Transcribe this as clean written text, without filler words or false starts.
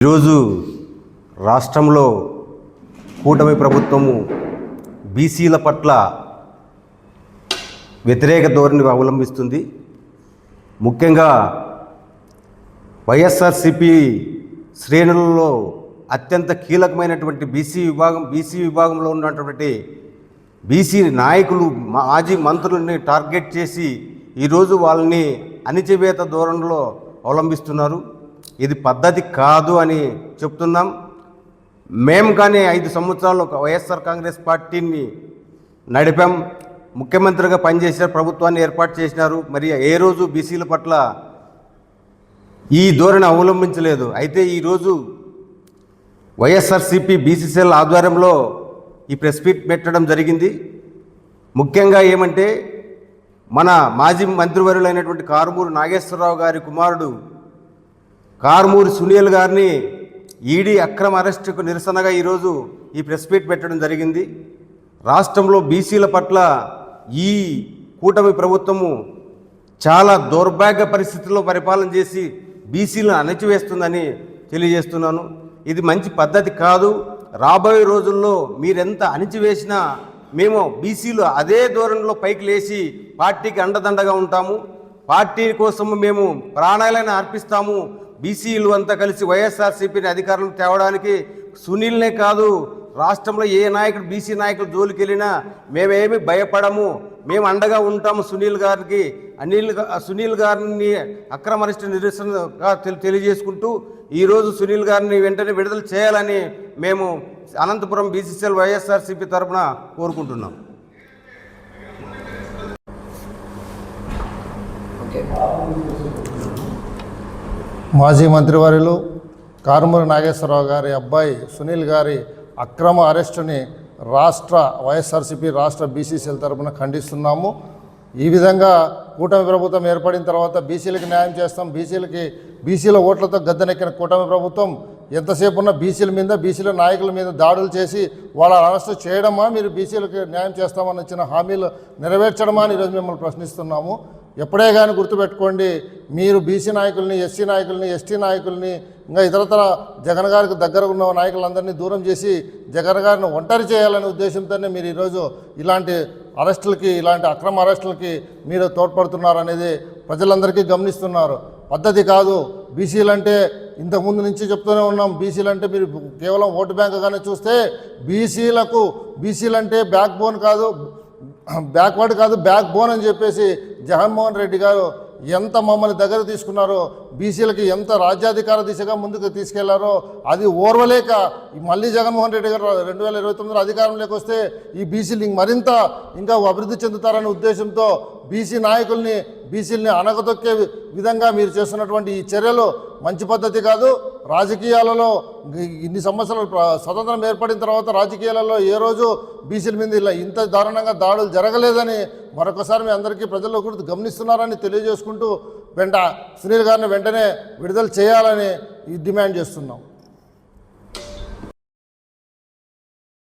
ఈరోజు రాష్ట్రంలో కూటమి ప్రభుత్వము బీసీల పట్ల వ్యతిరేక ధోరణి అవలంబిస్తుంది. ముఖ్యంగా వైఎస్ఆర్సీపీ శ్రేణులలో అత్యంత కీలకమైనటువంటి బీసీ విభాగంలో ఉన్నటువంటి బీసీ నాయకులు, మాజీ మంత్రులని టార్గెట్ చేసి ఈరోజు వాళ్ళని అణిచివేత ధోరణిలో అవలంబిస్తున్నారు. ఇది పద్ధతి కాదు అని చెప్తున్నాం. మేము కానీ 5 సంవత్సరాలు వైఎస్ఆర్ కాంగ్రెస్ పార్టీని నడిపాం, ముఖ్యమంత్రిగా పనిచేశారు, ప్రభుత్వాన్ని ఏర్పాటు చేసినారు. మరి ఏ రోజు బీసీల పట్ల ఈ ధోరణి అవలంబించలేదు. అయితే ఈరోజు వైఎస్ఆర్సీపీ బీసీసీఎల్ ఆధ్వర్యంలో ఈ ప్రెస్ మీట్ పెట్టడం జరిగింది. ముఖ్యంగా ఏమంటే, మన మాజీ మంత్రివర్యులైనటువంటి కారుమూరి నాగేశ్వరరావు గారి కుమారుడు కారుమూరి సునీల్ గారిని ఈడీ అక్రమ అరెస్టుకు నిరసనగా ఈరోజు ఈ ప్రెస్ మీట్ పెట్టడం జరిగింది. రాష్ట్రంలో బీసీల పట్ల ఈ కూటమి ప్రభుత్వము చాలా దౌర్భాగ్య పరిస్థితుల్లో పరిపాలన చేసి బీసీలను అణచివేస్తుందని తెలియజేస్తున్నాను. ఇది మంచి పద్ధతి కాదు. రాబోయే రోజుల్లో మీరెంత అణచివేసినా మేము బీసీలు అదే ధోరణిలో పైకి లేచి పార్టీకి అండదండగా ఉంటాము. పార్టీ కోసము మేము ప్రాణాలను అర్పిస్తాము. బీసీలు అంతా కలిసి వైఎస్ఆర్సీపీని అధికారం తేవడానికి సునీల్నే కాదు, రాష్ట్రంలో ఏ నాయకుడు బీసీ నాయకులు జోలికి వెళ్ళినా మేమేమి భయపడము, మేము అండగా ఉంటాము. సునీల్ గారిని అక్రమ అరెస్టు నిరసనగా తెలియజేసుకుంటూ ఈరోజు సునీల్ గారిని వెంటనే విడుదల చేయాలని మేము అనంతపురం బీసీసీఎల్ వైఎస్ఆర్సీపీ తరఫున కోరుకుంటున్నాం. మాజీ మంత్రివర్యులు కారుమూరి నాగేశ్వరరావు గారి అబ్బాయి సునీల్ గారి అక్రమ అరెస్టుని రాష్ట్ర వైఎస్ఆర్సీపీ రాష్ట్ర బీసీసీఎల్ తరపున ఖండిస్తున్నాము. ఈ విధంగా కూటమి ప్రభుత్వం ఏర్పడిన తర్వాత బీసీలకు న్యాయం చేస్తాం, బీసీల ఓట్లతో గద్దెనెక్కిన కూటమి ప్రభుత్వం ఎంతసేపు ఉన్న బీసీల నాయకుల మీద దాడులు చేసి వాళ్ళ అరెస్టు చేయడమా, మీరు బీసీలకు న్యాయం చేస్తామని ఇచ్చిన హామీలు నెరవేర్చడమా అని ఈరోజు మిమ్మల్ని ప్రశ్నిస్తున్నాము. ఎప్పుడే కానీ గుర్తుపెట్టుకోండి, మీరు బీసీ నాయకుల్ని, ఎస్సీ నాయకుల్ని, ఎస్టీ నాయకుల్ని, ఇంకా ఇతరతర జగన్ గారికి దగ్గర ఉన్న నాయకులందరినీ దూరం చేసి జగన్ గారిని ఒంటరి చేయాలనే ఉద్దేశంతోనే మీరు ఈరోజు ఇలాంటి అరెస్టులకి, ఇలాంటి అక్రమ అరెస్టులకి మీరు తోడ్పడుతున్నారనేది ప్రజలందరికీ గమనిస్తున్నారు. పద్ధతి కాదు. బీసీలంటే ఇంతకుముందు నుంచి చెప్తూనే ఉన్నాం, బీసీలంటే మీరు కేవలం ఓటు బ్యాంకుగానే చూస్తే బీసీలంటే బ్యాక్ బోన్ కాదు, బ్యాక్వర్డ్ కాదు, బ్యాక్ బోన్ అని చెప్పేసి జగన్మోహన్ రెడ్డి గారు ఎంత మమ్మల్ని దగ్గర తీసుకున్నారో, బీసీలకి ఎంత రాజ్యాధికార దిశగా ముందుకు తీసుకెళ్లారో అది ఓర్వలేక మళ్ళీ జగన్మోహన్ రెడ్డి గారు 2029లో అధికారంలోకి వస్తే ఈ బీసీలు మరింత ఇంకా అభివృద్ధి చెందుతారనే ఉద్దేశంతో బీసీలని అణగదొక్కే విధంగా మీరు చేస్తున్నటువంటి ఈ చర్యలు మంచి పద్ధతి కాదు. రాజకీయాలలో ఇన్ని సంవత్సరాలు స్వతంత్రం ఏర్పడిన తర్వాత రాజకీయాలలో ఏ రోజు బీసీల మీద ఇలా ఇంత దారుణంగా దాడులు జరగలేదని మరొకసారి మీ అందరికీ ప్రజల్లో కూడా గమనిస్తున్నారని తెలియజేసుకుంటూ సునీల్ గారిని వెంటనే విడుదల చేయాలని డిమాండ్ చేస్తున్నాం.